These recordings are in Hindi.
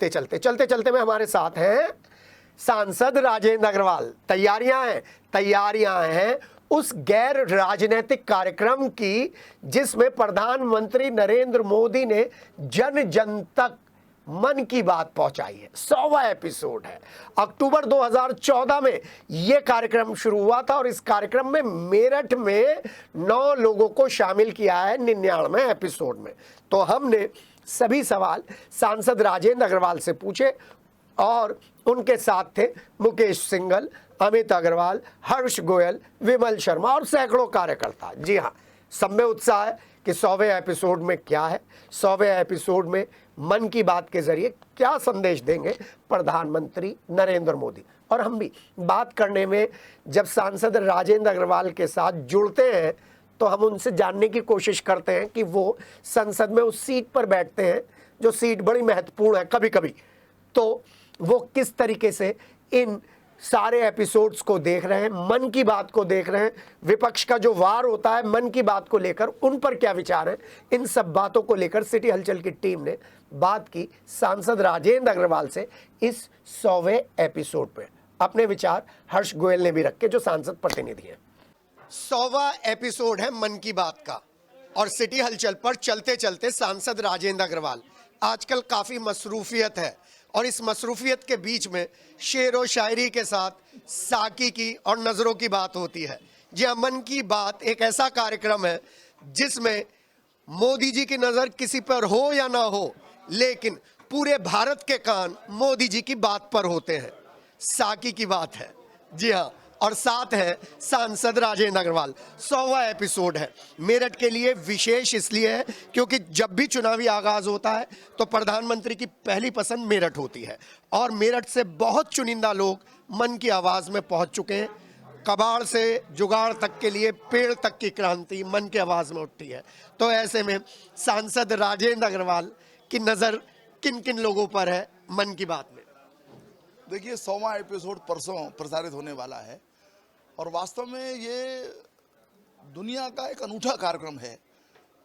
चलते चलते में हमारे साथ हैं सांसद राजेंद्र अग्रवाल। तैयारियां हैं उस गैर राजनीतिक कार्यक्रम की जिसमें प्रधानमंत्री नरेंद्र मोदी ने जन जन तक मन की बात पहुंचाई है। 100वां एपिसोड है। अक्टूबर 2014 में यह कार्यक्रम शुरू हुआ था और इस कार्यक्रम में मेरठ में 9 लोगों को शामिल किया है 99वें एपिसोड में। तो हमने सभी सवाल सांसद राजेंद्र अग्रवाल से पूछे और उनके साथ थे मुकेश सिंघल, अमित अग्रवाल, हर्ष गोयल, विमल शर्मा और सैकड़ों कार्यकर्ता। जी हाँ, सब में उत्साह है कि 100वें एपिसोड में क्या है, 100वें एपिसोड में मन की बात के जरिए क्या संदेश देंगे प्रधानमंत्री नरेंद्र मोदी। और हम भी बात करने में जब सांसद राजेंद्र अग्रवाल के साथ जुड़ते हैं तो हम उनसे जानने की कोशिश करते हैं कि वो संसद में उस सीट पर बैठते हैं जो सीट बड़ी महत्वपूर्ण है कभी कभी, तो वो किस तरीके से इन सारे एपिसोड्स को देख रहे हैं, मन की बात को देख रहे हैं, विपक्ष का जो वार होता है मन की बात को लेकर उन पर क्या विचार है। इन सब बातों को लेकर सिटी हलचल की टीम ने बात की सांसद राजेंद्र अग्रवाल से इस 100वें एपिसोड पे। अपने विचार हर्ष गोयल ने भी रखे जो सांसद प्रतिनिधि हैं। 100वां एपिसोड है मन की बात का और सिटी हलचल पर चलते चलते सांसद राजेंद्र अग्रवाल। आजकल काफी मसरूफियत है और इस मसरूफियत के बीच में शेर व शायरी के साथ साकी की और नजरों की बात होती है। जी हाँ, मन की बात एक ऐसा कार्यक्रम है जिसमें मोदी जी की नजर किसी पर हो या ना हो, लेकिन पूरे भारत के कान मोदी जी की बात पर होते हैं। साकी की बात है। जी हाँ, और साथ है सांसद राजेंद्र अग्रवाल। 100वां एपिसोड है। मेरठ के लिए विशेष इसलिए है क्योंकि जब भी चुनावी आगाज होता है तो प्रधानमंत्री की पहली पसंद मेरठ होती है और मेरठ से बहुत चुनिंदा लोग मन की आवाज में पहुंच चुके हैं। कबाड़ से जुगाड़ तक के लिए पेड़ तक की क्रांति मन की आवाज में उठती है। तो ऐसे में सांसद राजेंद्र अग्रवाल की नजर किन किन लोगों पर है मन की बात में? देखिए, 100वां एपिसोड परसों प्रसारित होने वाला है और वास्तव में ये दुनिया का एक अनूठा कार्यक्रम है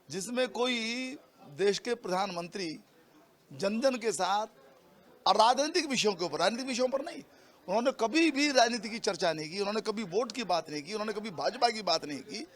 जिसमें कोई देश के प्रधानमंत्री जन जन के साथ और राजनीतिक विषयों के ऊपर, राजनीतिक विषयों पर नहीं, उन्होंने कभी भी राजनीति की चर्चा नहीं की, उन्होंने कभी वोट की बात नहीं की, उन्होंने कभी भाजपा की बात नहीं की।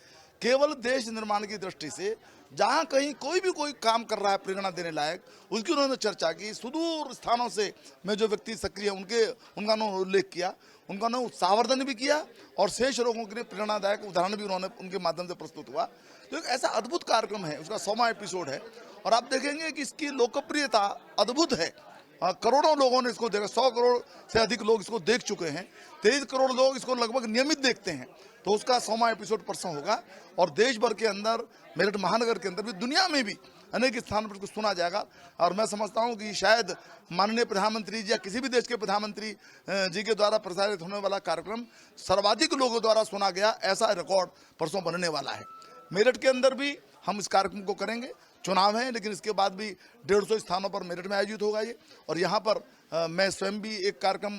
केवल देश निर्माण की दृष्टि से जहाँ कहीं कोई काम कर रहा है प्रेरणा देने लायक, उसकी उन्होंने चर्चा की। सुदूर स्थानों से में जो व्यक्ति सक्रिय उनका उन्होंने उल्लेख किया, उनका उन्होंने उत्साहवर्धन भी किया और शेष लोगों के लिए प्रेरणादायक उदाहरण भी उन्होंने उनके माध्यम से प्रस्तुत हुआ। तो एक ऐसा अद्भुत कार्यक्रम है, उसका 100वां एपिसोड है और आप देखेंगे कि इसकी लोकप्रियता अद्भुत है। करोड़ों लोगों ने इसको देखा, 100 करोड़ से अधिक लोग इसको देख चुके हैं। 23 करोड़ लोग इसको लगभग नियमित देखते हैं। तो उसका 100वां एपिसोड परसों होगा और देश भर के अंदर, मेरठ महानगर के अंदर भी, दुनिया में भी अनेक स्थानों पर इसको सुना जाएगा। और मैं समझता हूं कि शायद माननीय प्रधानमंत्री जी या किसी भी देश के प्रधानमंत्री जी के द्वारा प्रसारित होने वाला कार्यक्रम सर्वाधिक लोगों द्वारा सुना गया, ऐसा रिकॉर्ड परसों बनने वाला है। मेरठ के अंदर भी हम इस कार्यक्रम को करेंगे। चुनाव है लेकिन इसके बाद भी 150 स्थानों पर मेरठ में आयोजित होगा ये। और यहाँ पर मैं स्वयं भी एक कार्यक्रम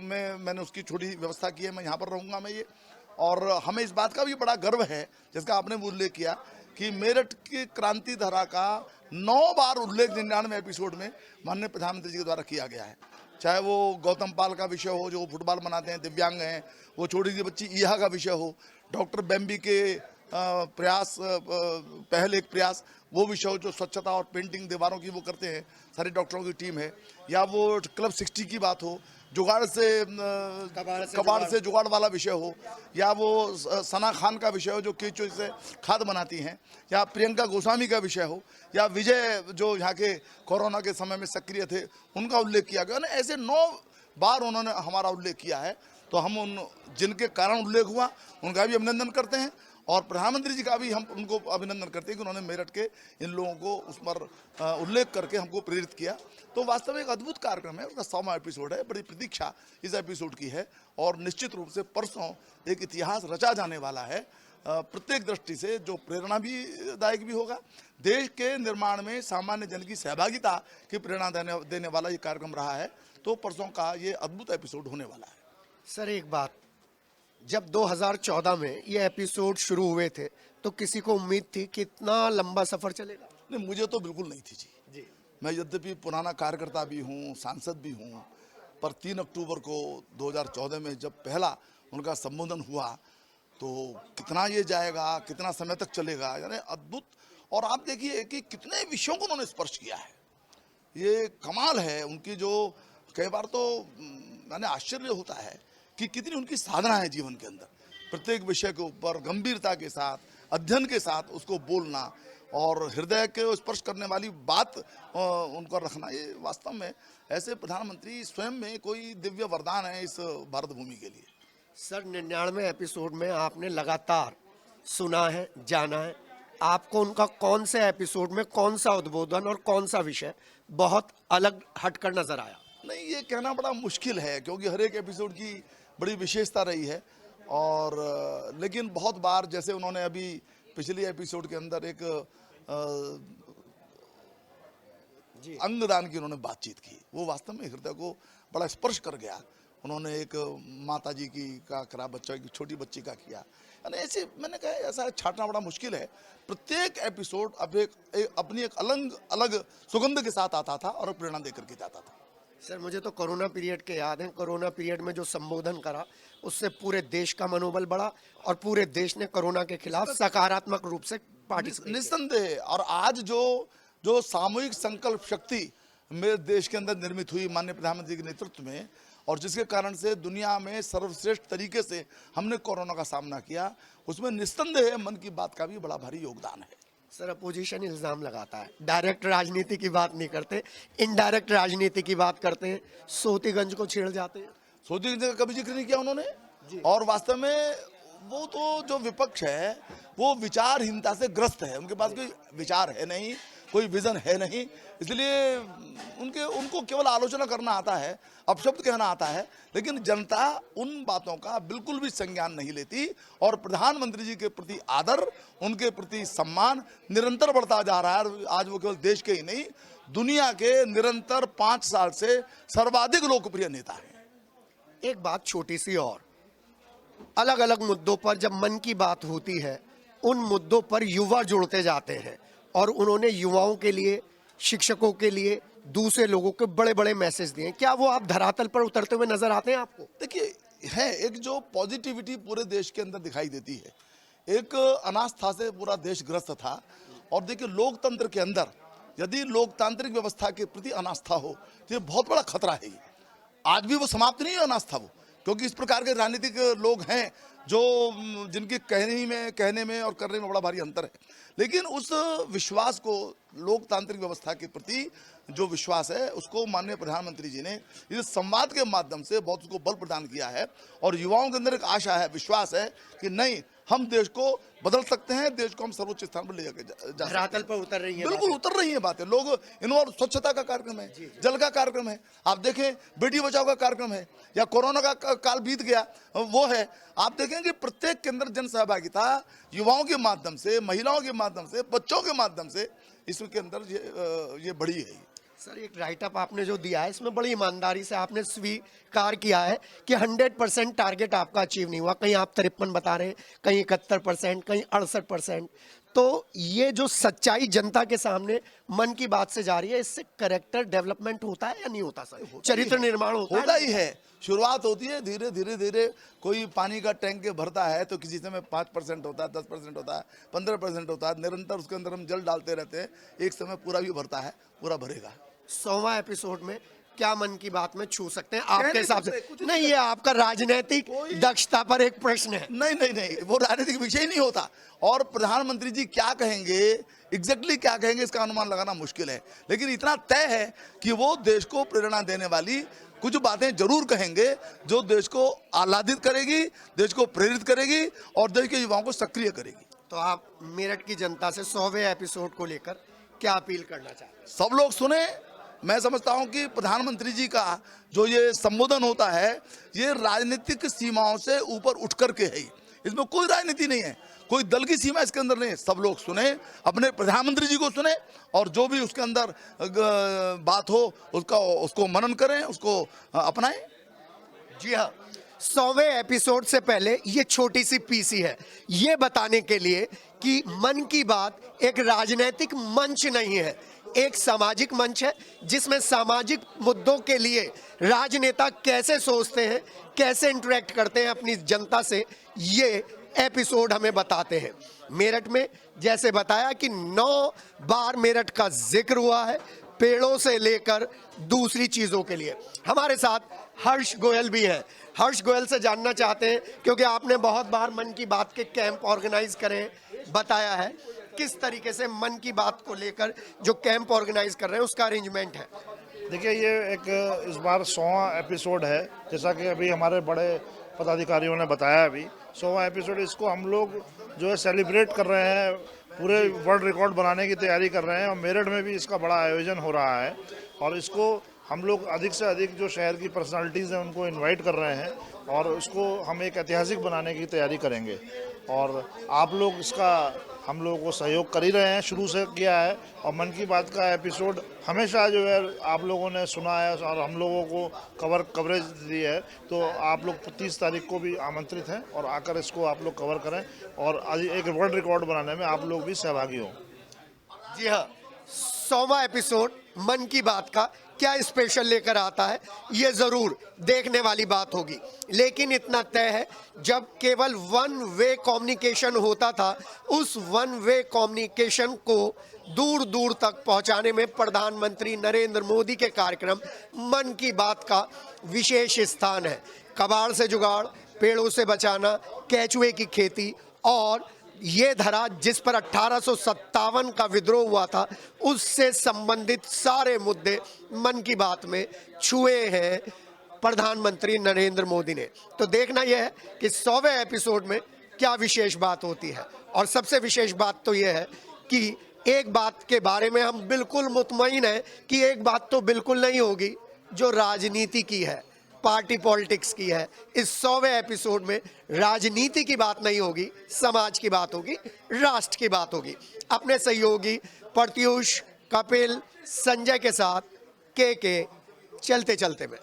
में मैंने उसकी छोटी व्यवस्था की है, मैं यहाँ पर रहूँगा मैं ये। और हमें इस बात का भी बड़ा गर्व है जिसका आपने उल्लेख किया कि मेरठ की क्रांति धारा का 9 बार उल्लेख 99वें एपिसोड में माननीय प्रधानमंत्री जी के द्वारा किया गया है। चाहे वो गौतम पाल का विषय हो जो फुटबॉल बनाते हैं, दिव्यांग हैं, वो छोटी सी बच्ची ईहा का विषय हो, डॉक्टर बेम्बी के प्रयास, पहले एक प्रयास, वो विषय हो जो स्वच्छता और पेंटिंग दीवारों की वो करते हैं, सारी डॉक्टरों की टीम है, या वो क्लब 60 की बात हो, जुगाड़ से कबाड़ से जुगाड़ वाला विषय हो, या वो सना खान का विषय हो जो केचुए से खाद बनाती हैं, या प्रियंका गोस्वामी का विषय हो, या विजय जो यहाँ के कोरोना के समय में सक्रिय थे उनका उल्लेख किया गया। ऐसे 9 बार उन्होंने हमारा उल्लेख किया है। तो हम उन जिनके कारण उल्लेख हुआ उनका भी अभिनंदन करते हैं और प्रधानमंत्री जी का भी हम उनको अभिनंदन करते हैं कि उन्होंने मेरठ के इन लोगों को उस पर उल्लेख करके हमको प्रेरित किया। तो वास्तव में एक अद्भुत कार्यक्रम है, उसका 100वां एपिसोड है। बड़ी प्रतीक्षा इस एपिसोड की है और निश्चित रूप से परसों एक इतिहास रचा जाने वाला है। प्रत्येक दृष्टि से जो प्रेरणा भी दायक भी होगा, देश के निर्माण में सामान्य जन की सहभागिता की प्रेरणा देने वाला ये कार्यक्रम रहा है। तो परसों का ये अद्भुत एपिसोड होने वाला है। सर एक बात, जब 2014 में ये एपिसोड शुरू हुए थे तो किसी को उम्मीद थी कि इतना लंबा सफर चलेगा? नहीं, मुझे तो बिल्कुल नहीं थी जी। मैं यद्यपि पुराना कार्यकर्ता भी हूँ, सांसद भी हूँ, पर 3 अक्टूबर को 2014 में जब पहला उनका संबोधन हुआ तो कितना ये जाएगा, कितना समय तक चलेगा, यानी अद्भुत। और आप देखिए कि कितने विषयों को उन्होंने स्पर्श किया है, ये कमाल है उनकी। जो कई बार तो मैंने आश्चर्य होता है कि कितनी उनकी साधना है जीवन के अंदर, प्रत्येक विषय के ऊपर गंभीरता के साथ, अध्ययन के साथ उसको बोलना और हृदय के स्पर्श करने वाली बात उनको रखना, ये वास्तव में ऐसे प्रधानमंत्री स्वयं में कोई दिव्य वरदान है इस भारत भूमि के लिए। सर 99 एपिसोड में आपने लगातार सुना है, जाना है, आपको उनका कौन से एपिसोड में कौन सा उद्बोधन और कौन सा विषय बहुत अलग हटकर नजर आया? नहीं, ये कहना बड़ा मुश्किल है क्योंकि हर एक एपिसोड की बड़ी विशेषता रही है। और लेकिन बहुत बार जैसे उन्होंने अभी पिछली एपिसोड के अंदर एक अंगदान की उन्होंने बातचीत की, वो वास्तव में हृदय को बड़ा स्पर्श कर गया। उन्होंने एक माता जी की का करा, बच्चा की छोटी बच्ची का किया, यानी ऐसे मैंने कहा ऐसा छाटना बड़ा मुश्किल है। प्रत्येक एपिसोड अब अपनी एक अलग अलग सुगंध के साथ आता था और प्रेरणा देकर के जाता था। सर मुझे तो कोरोना पीरियड के याद हैं, कोरोना पीरियड में जो संबोधन करा उससे पूरे देश का मनोबल बढ़ा और पूरे देश ने कोरोना के खिलाफ सकारात्मक रूप से पार्टिसिपेट किया। निस्संदेह। और आज जो सामूहिक संकल्प शक्ति मेरे देश के अंदर निर्मित हुई माननीय प्रधानमंत्री के नेतृत्व में, और जिसके कारण से दुनिया में सर्वश्रेष्ठ तरीके से हमने कोरोना का सामना किया, उसमें निस्संदेह मन की बात का भी बड़ा भारी योगदान है। सर अपोजिशन इल्जाम लगाता है, डायरेक्ट राजनीति की बात नहीं करते, इनडायरेक्ट राजनीति की बात करते हैं, सोतीगंज को छेड़ जाते हैं। सोतीगंज का कभी जिक्र नहीं किया उन्होंने। और वास्तव में वो तो जो विपक्ष है वो विचारहीनता से ग्रस्त है, उनके पास कोई विचार है नहीं, कोई विजन है नहीं, इसलिए उनको केवल आलोचना करना आता है, अपशब्द कहना आता है, लेकिन जनता उन बातों का बिल्कुल भी संज्ञान नहीं लेती। और प्रधानमंत्री जी के प्रति आदर, उनके प्रति सम्मान निरंतर बढ़ता जा रहा है। आज वो केवल देश के ही नहीं, दुनिया के निरंतर 5 साल से सर्वाधिक लोकप्रिय नेता हैं। एक बात छोटी सी और, अलग अलग मुद्दों पर जब मन की बात होती है, उन मुद्दों पर युवा जुड़ते जाते हैं और उन्होंने युवाओं के लिए, शिक्षकों के लिए, दूसरे लोगों के बड़े बड़े मैसेज दिए। क्या वो आप धरातल पर उतरते हुए नजर आते हैं आपको? देखिए, है एक जो पॉजिटिविटी पूरे देश के अंदर दिखाई देती है। एक अनास्था से पूरा देश ग्रस्त था, और देखिए लोकतंत्र के अंदर यदि लोकतांत्रिक व्यवस्था के प्रति अनास्था हो तो ये बहुत बड़ा खतरा है। आज भी वो समाप्त नहीं है अनास्था, वो क्योंकि इस प्रकार के राजनीतिक लोग हैं जो जिनके कहने में और करने में बड़ा भारी अंतर है। लेकिन उस विश्वास को, लोकतांत्रिक व्यवस्था के प्रति जो विश्वास है, उसको माननीय प्रधानमंत्री जी ने इस संवाद के माध्यम से बहुत उसको बल प्रदान किया है। और युवाओं के अंदर एक आशा है, विश्वास है कि नहीं, हम देश को बदल सकते हैं, देश को हम सर्वोच्च स्थान पर ले जाके धरातल पर उतर रही है, बिल्कुल उतर रही है बातें। लोग इन्वॉल्व, स्वच्छता का कार्यक्रम है, जल का कार्यक्रम है, आप देखें बेटी बचाओ का कार्यक्रम है, या कोरोना का काल बीत गया वो है। आप देखेंगे प्रत्येक के अंदर जन सहभागिता युवाओं के माध्यम से, महिलाओं के माध्यम से, बच्चों के माध्यम से इसके अंदर ये बड़ी है। सर एक राइटअप आपने जो दिया है, इसमें बड़ी ईमानदारी से आपने स्वीकार किया है कि 100% टारगेट आपका अचीव नहीं हुआ। कहीं आप 53 बता रहे हैं, कहीं 71%, कहीं 68%। तो ये जो सच्चाई जनता के सामने मन की बात से जा रही है, इससे कैरेक्टर डेवलपमेंट होता है या नहीं होता? सर चरित्र निर्माण होता ही है। शुरुआत होती है धीरे धीरे। कोई पानी का टैंक भरता है तो किसी समय 5% होता है, 10% होता है, 15% होता है, निरंतर उसके अंदर हम जल डालते रहते हैं, एक समय पूरा भी भरता है, पूरा भरेगा। 100वां एपिसोड में क्या मन की बात में छू सकते हैं आपके हिसाब से? नहीं, ये आपका राजनीतिक दक्षता पर एक प्रश्न है। नहीं, वो राजनीतिक विषय नहीं होता। और प्रधानमंत्री जी क्या कहेंगे, एग्जैक्टली क्या कहेंगे, इसका अनुमान लगाना मुश्किल है। लेकिन इतना तय है कि वो देश को प्रेरणा देने वाली कुछ बातें जरूर कहेंगे जो देश को आह्लादित करेगी, देश को प्रेरित करेगी और देश के युवाओं को सक्रिय करेगी। तो आप मेरठ की जनता से 100वें एपिसोड को लेकर क्या अपील करना चाहते हैं? सब लोग सुने। मैं समझता हूं कि प्रधानमंत्री जी का जो ये संबोधन होता है, ये राजनीतिक सीमाओं से ऊपर उठ करके है। इसमें कोई राजनीति नहीं है, कोई दल की सीमा इसके अंदर नहीं है। सब लोग सुने, अपने प्रधानमंत्री जी को सुने, और जो भी उसके अंदर बात हो उसको मनन करें, उसको अपनाएं। जी हाँ, 100वें एपिसोड से पहले ये छोटी सी पीसी है, ये बताने के लिए कि मन की बात एक राजनीतिक मंच नहीं है, एक सामाजिक मंच है जिसमें सामाजिक मुद्दों के लिए राजनेता कैसे सोचते हैं, कैसे इंटरेक्ट करते हैं अपनी जनता से, ये एपिसोड हमें बताते हैं। मेरठ में जैसे बताया कि 9 बार मेरठ का जिक्र हुआ है, पेड़ों से लेकर दूसरी चीज़ों के लिए। हमारे साथ हर्ष गोयल भी हैं। हर्ष गोयल से जानना चाहते हैं, क्योंकि आपने बहुत बार मन की बात के कैंप ऑर्गेनाइज करे हैं, बताया है किस तरीके से मन की बात को लेकर जो कैंप ऑर्गेनाइज कर रहे हैं उसका अरेंजमेंट है। देखिए, ये एक इस बार 100वां एपिसोड है, जैसा कि अभी हमारे बड़े पदाधिकारियों ने बताया। अभी 100वां एपिसोड, इसको हम लोग जो है सेलिब्रेट कर रहे हैं, पूरे वर्ल्ड रिकॉर्ड बनाने की तैयारी कर रहे हैं और मेरठ में भी इसका बड़ा आयोजन हो रहा है। और इसको हम लोग अधिक से अधिक जो शहर की पर्सनालिटीज़ हैं उनको इनवाइट कर रहे हैं और उसको हम एक ऐतिहासिक बनाने की तैयारी करेंगे। और आप लोग इसका हम लोगों को सहयोग कर ही रहे हैं, शुरू से किया है। और मन की बात का एपिसोड हमेशा जो है आप लोगों ने सुना है और हम लोगों को कवरेज दी है। तो आप लोग 30 तारीख को भी आमंत्रित हैं और आकर इसको आप लोग कवर करें और आज एक वर्ल्ड रिकॉर्ड बनाने में आप लोग भी सहभागी हों। जी हाँ, 100वां एपिसोड मन की बात का क्या स्पेशल लेकर आता है, ये ज़रूर देखने वाली बात होगी। लेकिन इतना तय है, जब केवल वन वे कम्युनिकेशन होता था, उस वन वे कम्युनिकेशन को दूर दूर तक पहुंचाने में प्रधानमंत्री नरेंद्र मोदी के कार्यक्रम मन की बात का विशेष स्थान है। कबाड़ से जुगाड़, पेड़ों से बचाना, केचुए की खेती और ये धरा जिस पर 1857 का विद्रोह हुआ था, उससे संबंधित सारे मुद्दे मन की बात में छुए हैं प्रधानमंत्री नरेंद्र मोदी ने। तो देखना यह है कि 100वें एपिसोड में क्या विशेष बात होती है। और सबसे विशेष बात तो यह है कि एक बात के बारे में हम बिल्कुल मुतमईन हैं कि एक बात तो बिल्कुल नहीं होगी जो राजनीति की है, पार्टी पॉलिटिक्स की है। इस 100वें एपिसोड में राजनीति की बात नहीं होगी, समाज की बात होगी, राष्ट्र की बात होगी। अपने सहयोगी प्रत्यूष, कपिल, संजय के साथ के चलते चलते में।